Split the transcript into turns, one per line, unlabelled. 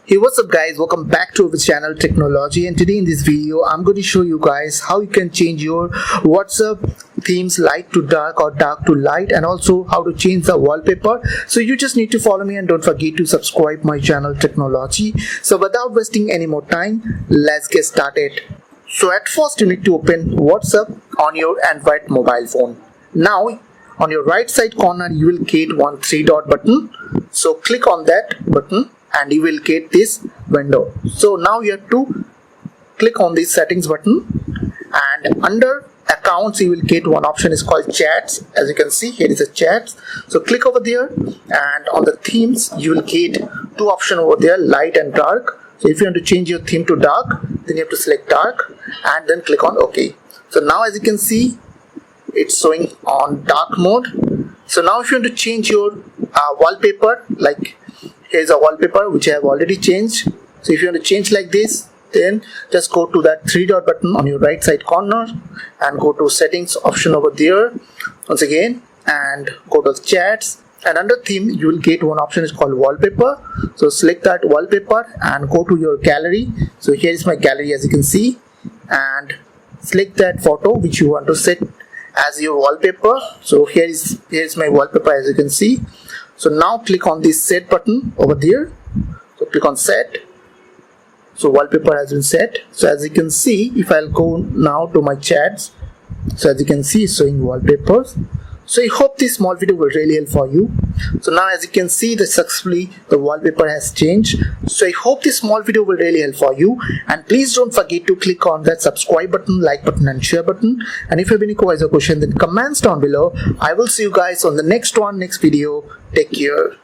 Hey, what's up guys, welcome back to our channel Tricknology, and today in this video I'm going to show you guys how you can change your WhatsApp themes light to dark or dark to light, and also how to change the wallpaper. So you just need to follow me and don't forget to subscribe my channel Tricknology. So without wasting any more time, let's get started. So at first you need to open WhatsApp on your Android mobile phone. Now on your right side corner you will get one three dot button. So click on that button and you will get this window. So now you have to click on the settings button, and under accounts you will get one option is called chats. As you can see, here is a chat. So click over there, and on the themes you will get two options over there, light and dark. So if you want to change your theme to dark, then you have to select dark and then click on OK. So now as you can see, it's showing on dark mode. So now if you want to change your wallpaper, like here's a wallpaper which I have already changed. So if you want to change like this, then just go to that three dot button on your right side corner and go to settings option over there once again, and go to chats, and under theme you will get one option is called wallpaper. So select that wallpaper and go to your gallery. So here is my gallery as you can see, and select that photo which you want to set as your wallpaper. So here's my wallpaper as you can see. So now click on this set button over there. So click on set. So wallpaper has been set. So as you can see, if I'll go now to my chats, so as you can see it's showing wallpapers. So I hope this small video will really help for you. So now as you can see that successfully the wallpaper has changed. So I hope this small video will really help for you, and please don't forget to click on that subscribe button, like button and share button. And if you have any queries or questions, then comments down below. I will see you guys on the next video. Take care.